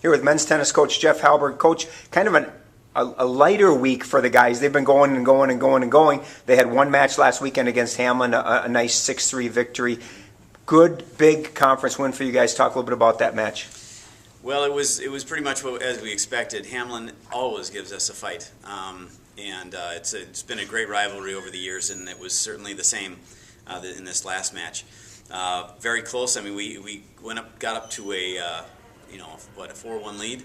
Here with men's tennis coach Jeff Halberg. Coach, kind of a lighter week for the guys. They've been going and going and going and going. They had one match last weekend against Hamlin, a nice 6-3 victory. Good, big conference win for you guys. Talk a little bit about that match. Well, it was pretty much as we expected. Hamlin always gives us a fight, and it's been a great rivalry over the years, and it was certainly the same in this last match. Very close. I mean, we got up to a 4-1 lead,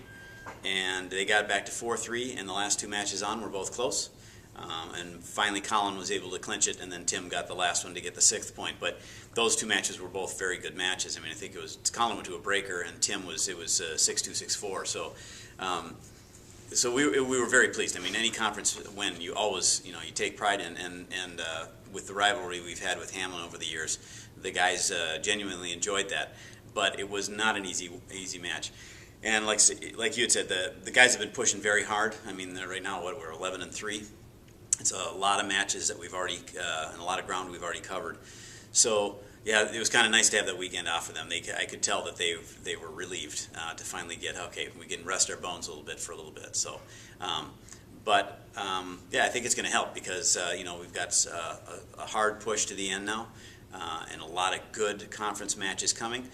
and they got back to 4-3, and the last two matches on were both close. And finally Colin was able to clinch it, and then Tim got the last one to get the 6th point. But those two matches were both very good matches. I mean, I think Colin went to a breaker, and Tim was 6-2, 6-4. So we were very pleased. I mean, any conference win, you always you take pride in, and with the rivalry we've had with Hamlin over the years, the guys genuinely enjoyed that. But it was not an easy match. And like you had said, the guys have been pushing very hard. I mean, right now we're 11-3. It's a lot of matches that we've already and a lot of ground we've already covered. So yeah, it was kind of nice to have that weekend off for them. I could tell that they were relieved to finally get, okay, we can rest our bones a little bit for a little bit. So, yeah, I think it's going to help because we've got a hard push to the end now, and a lot of good conference matches coming.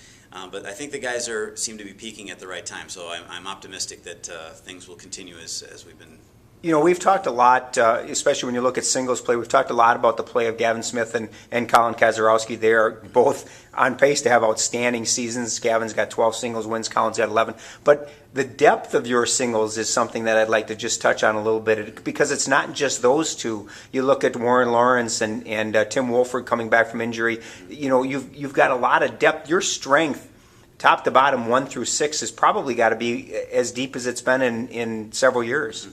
But I think the guys seem to be peaking at the right time. So I'm optimistic that things will continue as we've been. We've talked a lot, especially when you look at singles play, we've talked a lot about the play of Gavin Smith and Colin Kazarowski. They are both on pace to have outstanding seasons. Gavin's got 12 singles wins, Colin's got 11. But the depth of your singles is something that I'd like to just touch on a little bit, because it's not just those two. You look at Warren Lawrence and Tim Wolford coming back from injury. You've got a lot of depth. Your strength, top to bottom, 1 through 6, has probably got to be as deep as it's been in several years.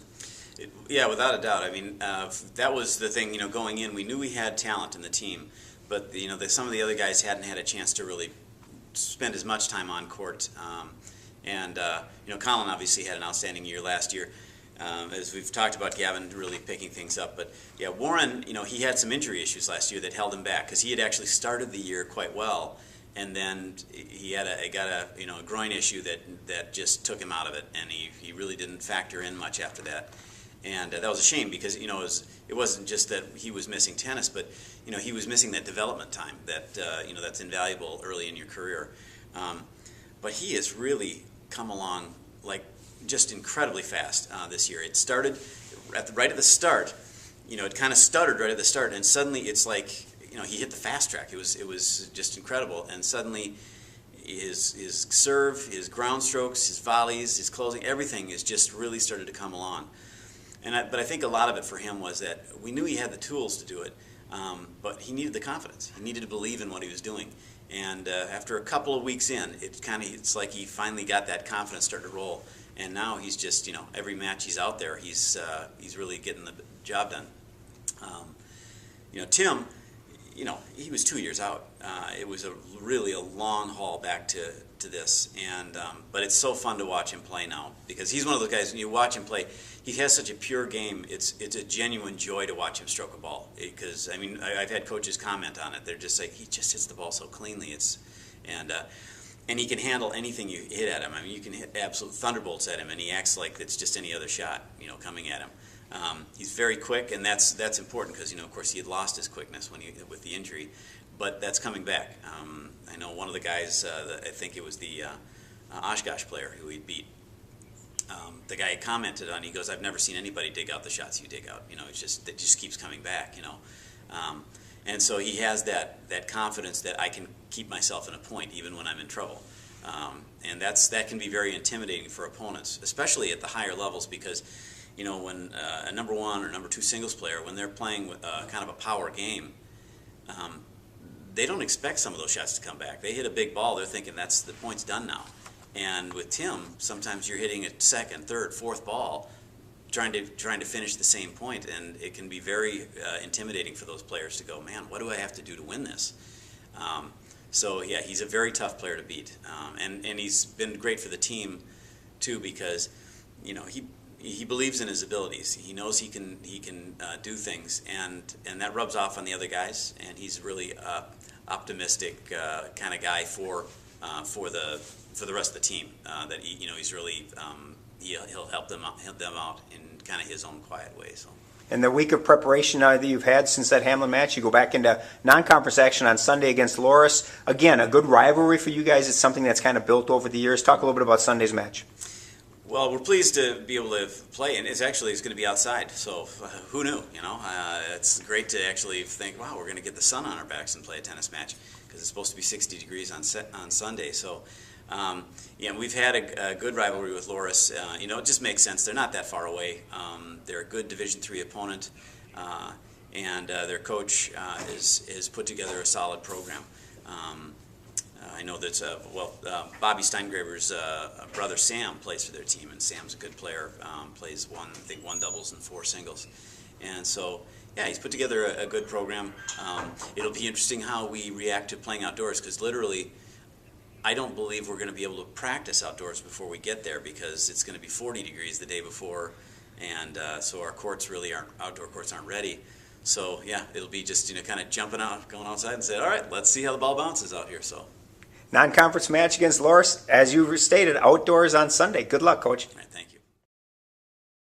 Yeah, without a doubt. I mean, that was the thing. Going in, we knew we had talent in the team, but some of the other guys hadn't had a chance to really spend as much time on court. Colin obviously had an outstanding year last year, as we've talked about. Gavin really picking things up, but yeah, Warren, he had some injury issues last year that held him back because he had actually started the year quite well, and then he got a groin issue that just took him out of it, and he really didn't factor in much after that. And that was a shame because it wasn't just that he was missing tennis, but he was missing that development time that's invaluable early in your career. But he has really come along just incredibly fast this year. It started right at the start. It kind of stuttered right at the start, and suddenly it's like he hit the fast track. It was just incredible, and suddenly his serve, his ground strokes, his volleys, his closing, everything is just really started to come along. But I think a lot of it for him was that we knew he had the tools to do it, but he needed the confidence. He needed to believe in what he was doing. And after a couple of weeks in, it's like he finally got that confidence start to roll. And now he's just, every match he's out there, he's really getting the job done. Tim, he was 2 years out. It was really a long haul back to this, but it's so fun to watch him play now because he's one of those guys. When you watch him play, he has such a pure game. It's a genuine joy to watch him stroke a ball. Because I've had coaches comment on it. They're just like, he just hits the ball so cleanly. And he can handle anything you hit at him. I mean, you can hit absolute thunderbolts at him, and he acts like it's just any other shot, coming at him. He's very quick, and that's important because of course he had lost his quickness with the injury, but that's coming back. I know one of the guys, I think it was the Oshkosh player who he beat. The guy commented on. He goes, "I've never seen anybody dig out the shots you dig out. It just keeps coming back. And so he has that confidence that I can keep myself in a point even when I'm in trouble. And that can be very intimidating for opponents, especially at the higher levels, because when a number 1 or number 2 singles player, when they're playing with kind of a power game, they don't expect some of those shots to come back. They hit a big ball, they're thinking the point's done now. And with Tim, sometimes you're hitting a 2nd, 3rd, 4th ball, trying to finish the same point, and it can be very intimidating for those players to go, man, what do I have to do to win this? So yeah, he's a very tough player to beat, and he's been great for the team too because he believes in his abilities. He knows he can do things, and that rubs off on the other guys. And he's really optimistic kind of guy for for the rest of the team. That he's really he'll help them out in kind of his own quiet way. So. And the week of preparation that you've had since that Hamlin match, you go back into non-conference action on Sunday against Loras. Again, a good rivalry for you guys. It's something that's kind of built over the years. Talk a little bit about Sunday's match. Well, we're pleased to be able to play, and it's going to be outside. So who knew? It's great to actually think, wow, we're going to get the sun on our backs and play a tennis match because it's supposed to be 60 degrees on Sunday. So. We've had a good rivalry with Loras. It just makes sense. They're not that far away. They're a good Division III opponent, and their coach is put together a solid program. I know that Bobby Steingraber's brother Sam plays for their team, and Sam's a good player. Plays one doubles and 4 singles, and so. Yeah, he's put together a good program. It'll be interesting how we react to playing outdoors because literally. I don't believe we're going to be able to practice outdoors before we get there because it's going to be 40 degrees the day before, and so our outdoor courts aren't ready. So yeah, it'll be just kind of jumping out, going outside, and say, all right, let's see how the ball bounces out here. So non-conference match against Loras, as you stated, outdoors on Sunday. Good luck, Coach. all right, thank you.